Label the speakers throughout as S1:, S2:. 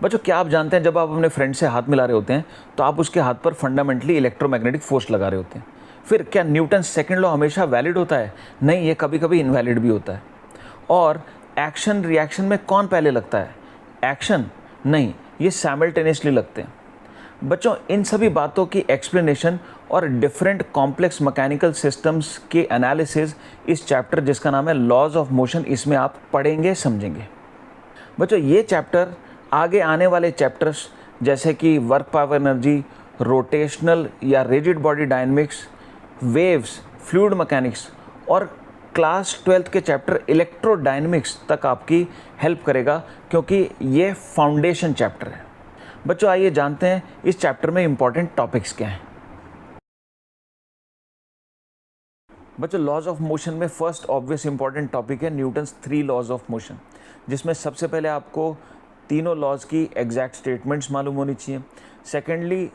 S1: बच्चों, क्या आप जानते हैं जब आप अपने फ्रेंड से हाथ मिला रहे होते हैं तो आप उसके हाथ पर फंडामेंटली इलेक्ट्रोमैग्नेटिक फोर्स लगा रहे होते हैं। फिर क्या न्यूटन सेकंड लॉ हमेशा वैलिड होता है? नहीं, ये कभी कभी इनवैलिड भी होता है। और एक्शन रिएक्शन में कौन पहले लगता है? एक्शन नहीं, ये साइमल्टेनियसली लगते हैं। बच्चों, इन सभी बातों की एक्सप्लेनेशन और डिफरेंट कॉम्प्लेक्स मैकेनिकल सिस्टम्स के एनालिसिस इस चैप्टर जिसका नाम है लॉज ऑफ मोशन, इसमें आप पढ़ेंगे, समझेंगे। बच्चों, ये चैप्टर आगे आने वाले चैप्टर्स जैसे कि वर्क पावर एनर्जी, रोटेशनल या rigid body dynamics, waves, fluid mechanics और क्लास 12th के चैप्टर इलेक्ट्रोडायनेमिक्स तक आपकी हेल्प करेगा, क्योंकि ये फाउंडेशन चैप्टर है। बच्चों, आइए जानते हैं इस चैप्टर में इंपॉर्टेंट टॉपिक्स क्या हैं। बच्चों, लॉज ऑफ मोशन में फर्स्ट ऑब्वियस इंपॉर्टेंट टॉपिक है न्यूटन्स 3 लॉज ऑफ मोशन, जिसमें सबसे पहले आपको तीनों लॉज की एग्जैक्ट स्टेटमेंट्स मालूम होनी चाहिए। सेकेंडली,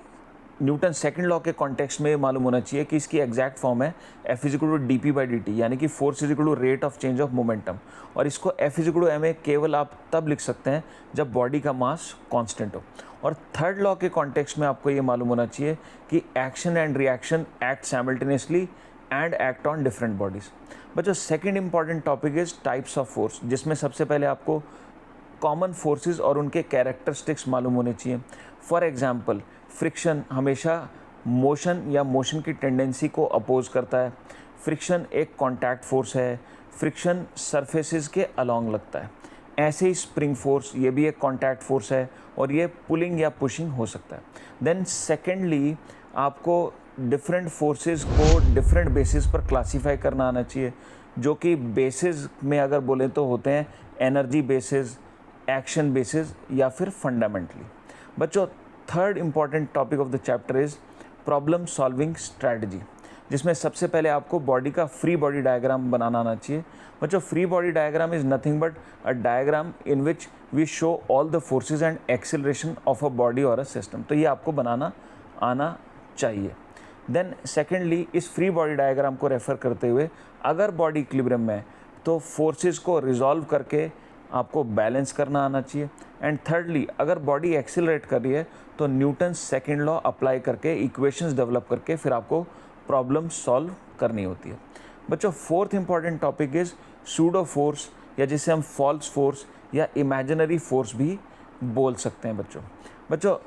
S1: न्यूटन सेकंड लॉ के कॉन्टेक्स्ट में मालूम होना चाहिए कि इसकी एग्जैक्ट फॉर्म है F is equal to D P by D T, यानी कि force is equal to rate of change of momentum. और इसको F is equal to M A केवल आप तब लिख सकते हैं जब बॉडी का मास कांस्टेंट हो। और थर्ड लॉ के कॉन्टेक्स्ट में आपको ये मालूम होना चाहिए कि action and reaction act simultaneously and act on different bodies. बच्चों, second important topic is types of force, जिसमें सबसे पहले आपको कॉमन फोर्सेस और उनके कैरेक्टरिस्टिक्स मालूम होने चाहिए। फॉर एग्जांपल, फ्रिक्शन हमेशा मोशन या मोशन की टेंडेंसी को अपोज करता है। फ्रिक्शन एक कॉन्टैक्ट फोर्स है। फ्रिक्शन सरफेसेस के अलोंग लगता है। ऐसे ही स्प्रिंग फोर्स, ये भी एक कॉन्टैक्ट फोर्स है और ये पुलिंग या पुशिंग हो सकता है। देन सेकेंडली, आपको डिफरेंट फोर्सेस को डिफरेंट बेसिस पर क्लासीफाई करना आना चाहिए, जो कि बेसिस में अगर बोलें तो होते हैं एनर्जी बेसिस, एक्शन बेसिस या फिर फंडामेंटली। बच्चों, third important topic of the chapter is problem solving strategy, जिसमें सबसे पहले आपको बॉडी का फ्री बॉडी डायग्राम बनाना आना चाहिए। बच्चों, free body diagram is nothing but a diagram in which we show all the forces and acceleration of a body और a system. तो ये आपको बनाना आना चाहिए। देन सेकेंडली, इस फ्री बॉडी डायग्राम को रेफर करते हुए अगर बॉडी इक्विलिब्रियम में है तो फोर्सेस को रिजॉल्व करके आपको बैलेंस करना आना चाहिए। एंड थर्डली, अगर बॉडी एक्सेलरेट कर रही है तो न्यूटन सेकेंड लॉ अप्लाई करके इक्वेशंस डेवलप करके फिर आपको प्रॉब्लम सॉल्व करनी होती है। बच्चों, fourth important topic is pseudo force, या जिसे हम फॉल्स फोर्स या इमेजिनरी फोर्स भी बोल सकते हैं। बच्चों,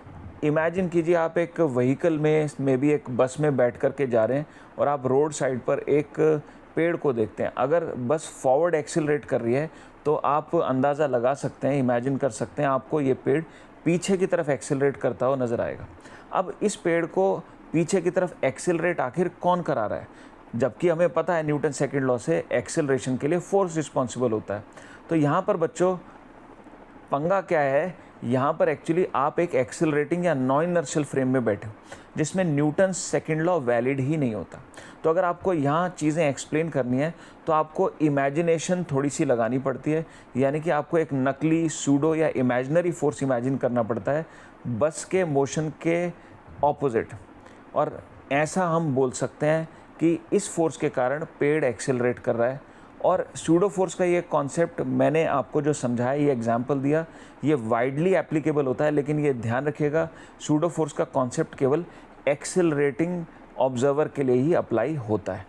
S1: इमेजिन कीजिए आप एक व्हीकल में भी एक बस में बैठ कर के जा रहे हैं और आप रोड साइड पर एक पेड़ को देखते हैं। अगर बस फॉरवर्ड एक्सेलरेट कर रही है तो आप अंदाज़ा लगा सकते हैं, इमेजिन कर सकते हैं, आपको ये पेड़ पीछे की तरफ एक्सेलरेट करता हुआ नज़र आएगा। अब इस पेड़ को पीछे की तरफ एक्सेलरेट आखिर कौन करा रहा है? जबकि हमें पता है न्यूटन सेकंड लॉ से एक्सेलरेशन के लिए फोर्स रिस्पॉन्सिबल होता है। तो यहाँ पर बच्चों पंगा क्या है, यहाँ पर एक्चुअली आप एक एक्सेलरेटिंग या नॉन इनर्शियल फ्रेम में बैठे हो, जिसमें न्यूटन सेकंड लॉ वैलिड ही नहीं होता। तो अगर आपको यहाँ चीज़ें एक्सप्लेन करनी है तो आपको इमेजिनेशन थोड़ी सी लगानी पड़ती है, यानी कि आपको एक नकली सूडो या इमेजिनरी फोर्स इमेजिन करना पड़ता है बस के मोशन के ऑपोजिट। और ऐसा हम बोल सकते हैं कि इस फोर्स के कारण पेड़ एक्सेलरेट कर रहा है। और सूडो फोर्स का ये कॉन्सेप्ट मैंने आपको जो समझाया, ये एग्जांपल दिया, ये वाइडली एप्लीकेबल होता है, लेकिन ये ध्यान रखिएगा सूडो फोर्स का कॉन्सेप्ट केवल एक्सेलरेटिंग ऑब्जर्वर के लिए ही अप्लाई होता है।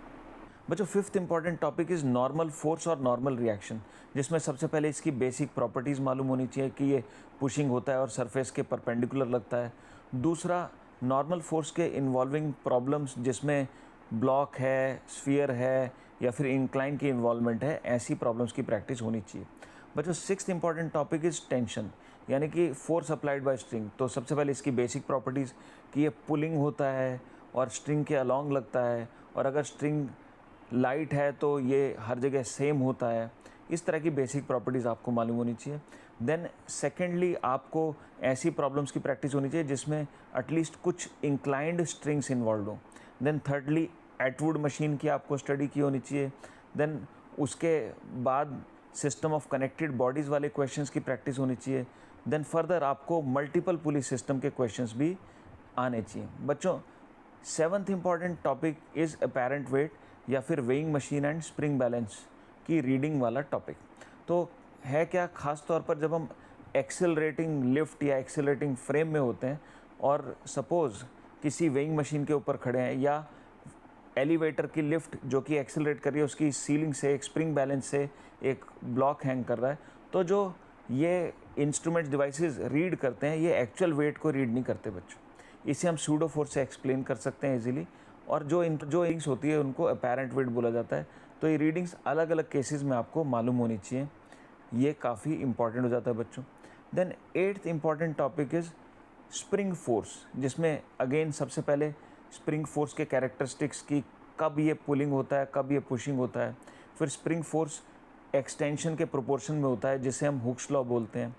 S1: बच्चों, fifth important topic is normal force और नॉर्मल रिएक्शन, जिसमें सबसे पहले इसकी बेसिक प्रॉपर्टीज़ मालूम होनी चाहिए कि ये पुशिंग होता है और सरफेस के परपेंडिकुलर लगता है। दूसरा, नॉर्मल फोर्स के इन्वॉल्विंग प्रॉब्लम्स, जिसमें ब्लॉक है, स्फीयर है या फिर इंक्लाइन की इन्वॉल्वमेंट है, ऐसी प्रॉब्लम्स की प्रैक्टिस होनी चाहिए। बच्चों, sixth important topic is tension, यानी कि फोर्स अप्लाइड बाय स्ट्रिंग। तो सबसे पहले इसकी बेसिक प्रॉपर्टीज़ कि ये पुलिंग होता है और स्ट्रिंग के अलॉन्ग लगता है, और अगर स्ट्रिंग लाइट है तो ये हर जगह सेम होता है। इस तरह की बेसिक प्रॉपर्टीज़ आपको मालूम होनी चाहिए। देन सेकेंडली, आपको ऐसी प्रॉब्लम्स की प्रैक्टिस होनी चाहिए जिसमें एटलीस्ट कुछ इंक्लाइंड स्ट्रिंग्स इन्वॉल्व हों। देन थर्डली, एटवुड मशीन की आपको स्टडी की होनी चाहिए। देन उसके बाद सिस्टम ऑफ कनेक्टेड बॉडीज़ वाले क्वेश्चंस की प्रैक्टिस होनी चाहिए। देन फर्दर आपको मल्टीपल पुली सिस्टम के क्वेश्चंस भी आने चाहिए। बच्चों, seventh important topic is apparent weight, या फिर weighing machine and spring balance की रीडिंग वाला टॉपिक। तो है क्या, ख़ास तौर पर जब हम एक्सेलरेटिंग लिफ्ट या एक्सेलरेटिंग फ्रेम में होते हैं और सपोज़ किसी वेइंग मशीन के ऊपर खड़े हैं या एलिवेटर की लिफ्ट जो कि एक्सेलरेट कर रही है उसकी सीलिंग से एक स्प्रिंग बैलेंस से एक ब्लॉक हैंग कर रहा है, तो जो ये इंस्ट्रूमेंट्स डिवाइसेस रीड करते हैं ये एक्चुअल वेट को रीड नहीं करते बच्चों। इसे हम सूडो फोर्स से एक्सप्लेन कर सकते हैं इजीली। और जो रीडिंग्स होती है उनको अपेरेंट वेट बोला जाता है। तो ये रीडिंग्स अलग अलग केसेस में आपको मालूम होनी चाहिए, ये काफ़ी इंपॉर्टेंट हो जाता है बच्चों। Then 8th important topic is spring force, जिसमें अगेन सबसे पहले स्प्रिंग फोर्स के कैरेक्टरिस्टिक्स की, कब ये पुलिंग होता है, कब ये पुशिंग होता है। फिर स्प्रिंग फोर्स एक्सटेंशन के प्रोपोर्शन में होता है जिसे हम हुक्स लॉ बोलते हैं।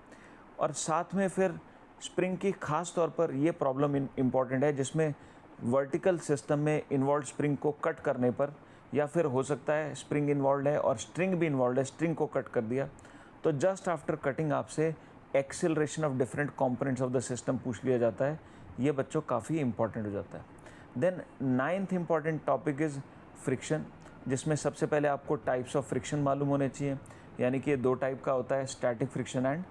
S1: और साथ में फिर स्प्रिंग की खास तौर पर ये प्रॉब्लम इम्पॉर्टेंट है जिसमें वर्टिकल सिस्टम में इन्वॉल्व स्प्रिंग को कट करने पर, या फिर हो सकता है स्प्रिंग इन्वॉल्व है और स्ट्रिंग भी इन्वॉल्व है, स्ट्रिंग को कट कर दिया, तो जस्ट आफ्टर कटिंग आपसे acceleration of different components of the system पूछ लिया जाता है। ये बच्चों काफ़ी इंपॉर्टेंट हो जाता है। Then 9th important topic is friction, जिसमें सबसे पहले आपको टाइप्स ऑफ फ्रिक्शन मालूम होने चाहिए, यानी कि 2 टाइप का होता है, static friction and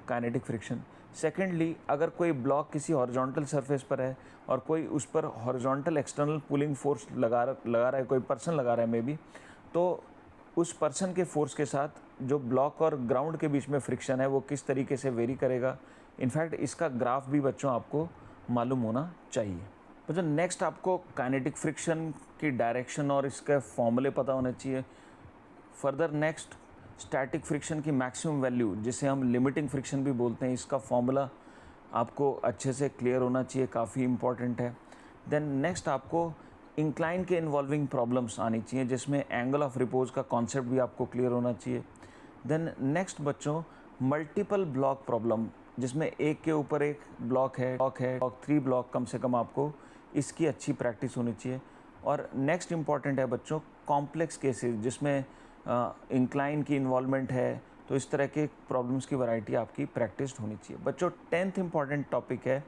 S1: kinetic friction. Secondly, अगर कोई ब्लॉक किसी हॉरिजॉन्टल सरफेस पर है और कोई उस पर हॉरिजॉन्टल एक्सटर्नल पुलिंग फोर्स लगा रहा है, कोई पर्सन लगा रहा है मे बी, तो उस पर्सन के फोर्स के साथ जो ब्लॉक और ग्राउंड के बीच में फ्रिक्शन है वो किस तरीके से वेरी करेगा। इनफैक्ट इसका ग्राफ भी बच्चों आपको मालूम होना चाहिए। बच्चों नेक्स्ट आपको काइनेटिक फ्रिक्शन की डायरेक्शन और इसके फॉर्मूले पता होने चाहिए। फर्दर नेक्स्ट स्टैटिक फ्रिक्शन की मैक्सिमम वैल्यू, जिसे हम लिमिटिंग फ्रिक्शन भी बोलते हैं, इसका फॉर्मूला आपको अच्छे से क्लियर होना चाहिए, काफ़ी इंपॉर्टेंट है। देन नेक्स्ट आपको इंक्लाइन के इन्वॉल्विंग प्रॉब्लम्स आनी चाहिए, जिसमें एंगल ऑफ रिपोज का कॉन्सेप्ट भी आपको क्लियर होना चाहिए। देन नेक्स्ट बच्चों मल्टीपल ब्लॉक प्रॉब्लम, जिसमें एक के ऊपर एक ब्लॉक है, 3 ब्लॉक कम से कम, आपको इसकी अच्छी प्रैक्टिस होनी चाहिए। और नेक्स्ट इंपॉर्टेंट है बच्चों कॉम्प्लेक्स केसेस, जिसमें इंक्लाइन की इन्वॉल्वमेंट है, तो इस तरह के प्रॉब्लम्स की वैरायटी आपकी प्रैक्टिस होनी चाहिए बच्चों। 10th इम्पॉर्टेंट टॉपिक है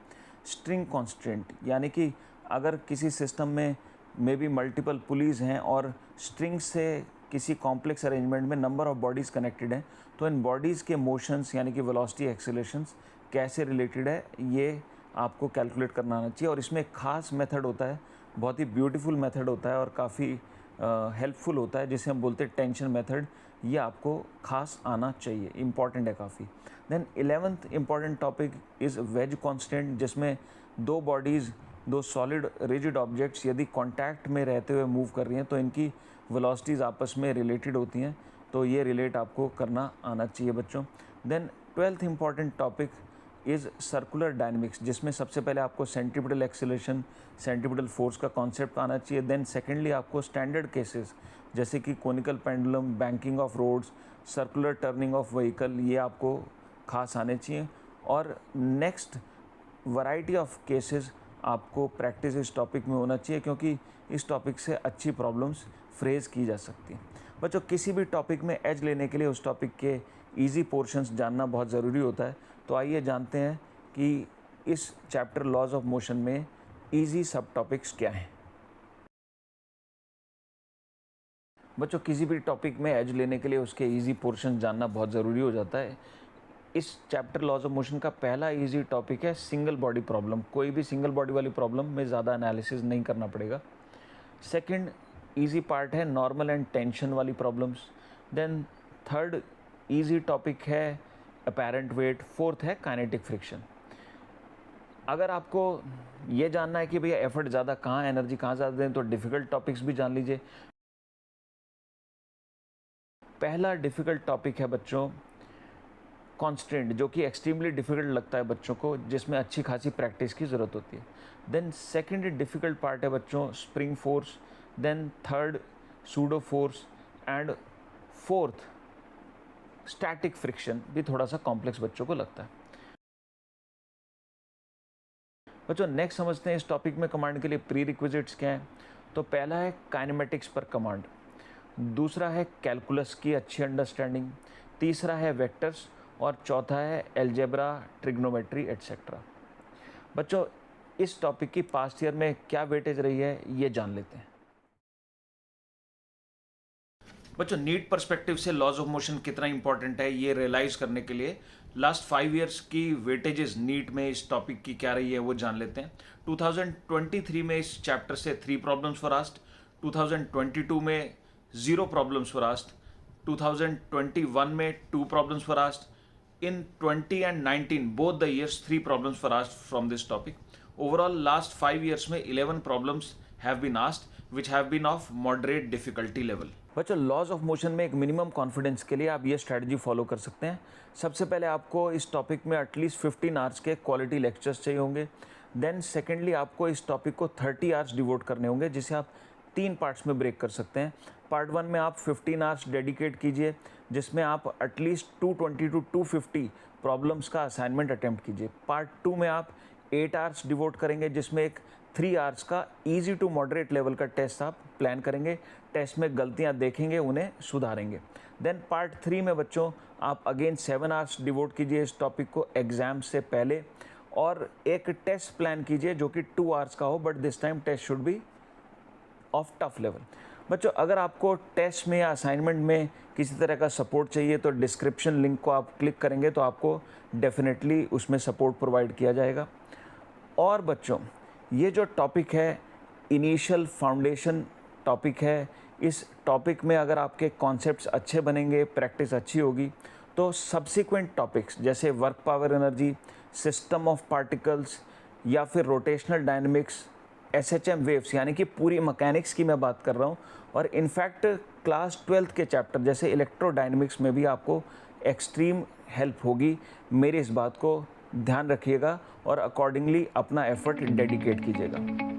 S1: स्ट्रिंग कॉन्स्ट्रेंट, यानी कि अगर किसी सिस्टम में मे बी मल्टीपल पुलीज हैं और स्ट्रिंग से किसी कॉम्प्लेक्स अरेंजमेंट में नंबर ऑफ बॉडीज़ कनेक्टेड हैं, तो इन बॉडीज़ के मोशंस यानी कि वेलोसिटी एक्सेलरेशंस कैसे रिलेटेड है ये आपको कैलकुलेट करना आना चाहिए। और इसमें एक खास मेथड होता है, बहुत ही ब्यूटीफुल मेथड होता है और काफ़ी हेल्पफुल होता है, जिसे हम बोलते हैं टेंशन मेथड। ये आपको खास आना चाहिए, इंपॉर्टेंट है काफ़ी। Then 11th important topic is wedge constraint, जिसमें 2 बॉडीज़, 2 सॉलिड रिजिड ऑब्जेक्ट्स यदि कांटेक्ट में रहते हुए मूव कर रही हैं तो इनकी वेलोसिटीज़ आपस में रिलेटेड होती हैं, तो ये रिलेट आपको करना आना चाहिए बच्चों। Then 12th important topic is circular dynamics, जिसमें सबसे पहले आपको सेंट्रीपिटल एक्सेलरेशन, सेंट्रीपिटल फोर्स का कॉन्सेप्ट आना चाहिए। देन सेकेंडली आपको स्टैंडर्ड केसेस जैसे कि conical pendulum, banking of roads, circular turning of vehicle, ये आपको खास आने चाहिए। और नेक्स्ट वैरायटी ऑफ केसेस आपको प्रैक्टिस इस टॉपिक में होना चाहिए, क्योंकि इस टॉपिक से अच्छी प्रॉब्लम्स फ्रेज की जा सकती हैं बच्चों। किसी भी टॉपिक में एज लेने के लिए उस टॉपिक के इजी पोर्शंस जानना बहुत ज़रूरी होता है। तो आइए जानते हैं कि इस चैप्टर लॉज ऑफ मोशन में इजी सब टॉपिक्स क्या हैं। बच्चों किसी भी टॉपिक में एज लेने के लिए उसके इजी पोर्शन जानना बहुत ज़रूरी हो जाता है। इस चैप्टर लॉज ऑफ मोशन का पहला इजी टॉपिक है सिंगल बॉडी प्रॉब्लम। कोई भी सिंगल बॉडी वाली प्रॉब्लम में ज़्यादा एनालिसिस नहीं करना पड़ेगा। सेकंड इजी पार्ट है नॉर्मल एंड टेंशन वाली problems. Then third easy topic है अपेरेंट वेट। फोर्थ है काइनेटिक फ्रिक्शन। अगर आपको ये जानना है कि भैया एफर्ट ज़्यादा कहाँ, एनर्जी कहाँ ज़्यादा दें, तो डिफ़िकल्ट टॉपिक्स भी जान लीजिए। पहला डिफ़िकल्ट टॉपिक है बच्चों कॉन्स्टेंट, जो कि एक्सट्रीमली डिफ़िकल्ट लगता है बच्चों को, जिसमें अच्छी खासी प्रैक्टिस की ज़रूरत होती है। देन सेकेंड डिफ़िकल्ट पार्ट है बच्चों spring force. Then third pseudo force and fourth static friction भी थोड़ा सा कॉम्प्लेक्स बच्चों को लगता है। बच्चों नेक्स्ट समझते हैं इस टॉपिक में कमांड के लिए प्री रिक्विजिट्स क्या हैं। तो पहला है काइनेमेटिक्स पर कमांड, दूसरा है कैलकुलस की अच्छी अंडरस्टैंडिंग, तीसरा है वेक्टर्स और चौथा है एल्जेब्रा, ट्रिग्नोमेट्री एटसेट्रा। बच्चों इस टॉपिक की पास्ट ईयर में क्या वेटेज रही है ये जान लेते हैं। बच्चों नीट पर्सपेक्टिव से लॉज ऑफ मोशन कितना इंपॉर्टेंट है ये रियलाइज करने के लिए लास्ट 5 इयर्स की वेटेजेस नीट में इस टॉपिक की क्या रही है वो जान लेते हैं। 2023 में इस चैप्टर से 3 प्रॉब्लम्स वर आस्क्ड, 2022 में 0 प्रॉब्लम्स वर आस्क्ड, 2021 में 2 problems were asked, in 20 and 19 both the years 3 problems were asked from this topic. Overall last 5 years में 11 problems have been asked which have been of moderate difficulty level. बच्चों laws of motion में एक minimum confidence के लिए आप ये strategy follow कर सकते हैं। सबसे पहले आपको इस टॉपिक में एटलीस्ट 15 आवर्स के क्वालिटी लेक्चर्स चाहिए होंगे। देन सेकेंडली आपको इस टॉपिक को 30 आवर्स डिवोट करने होंगे, जिसे आप 3 पार्ट्स में ब्रेक कर सकते हैं। पार्ट 1 में आप 15 आवर्स डेडिकेट कीजिए, जिसमें आप एटलीस्ट 220 टू 250 प्रॉब्लम्स का असाइनमेंट अटेम्प्ट कीजिए। पार्ट 2 में आप 8 आवर्स डिवोट करेंगे, जिसमें एक 3 आवर्स का ईजी टू मॉडरेट लेवल का टेस्ट आप प्लान करेंगे। टेस्ट में गलतियां देखेंगे, उन्हें सुधारेंगे। देन पार्ट 3 में बच्चों आप अगेन 7 आवर्स डिवोट कीजिए इस टॉपिक को एग्ज़ाम से पहले, और एक टेस्ट प्लान कीजिए जो कि 2 आवर्स का हो, but this time test should be of tough level. बच्चों अगर आपको टेस्ट में या असाइनमेंट में किसी तरह का सपोर्ट चाहिए तो डिस्क्रिप्शन लिंक को आप क्लिक करेंगे तो आपको डेफिनेटली उसमें सपोर्ट प्रोवाइड किया जाएगा। और बच्चों ये जो टॉपिक है इनिशियल फाउंडेशन टॉपिक है। इस टॉपिक में अगर आपके कॉन्सेप्ट्स अच्छे बनेंगे, प्रैक्टिस अच्छी होगी, तो सब्सिक्वेंट टॉपिक्स जैसे work power energy, system of particles या फिर रोटेशनल डायनेमिक्स, SHM वेव्स यानी कि पूरी मैकेनिक्स की मैं बात कर रहा हूँ, और इनफैक्ट क्लास 12th के चैप्टर जैसे इलेक्ट्रोडायनेमिक्स में भी आपको एक्सट्रीम हेल्प होगी। मेरी इस बात को ध्यान रखिएगा और अकॉर्डिंगली अपना एफर्ट डेडिकेट कीजिएगा।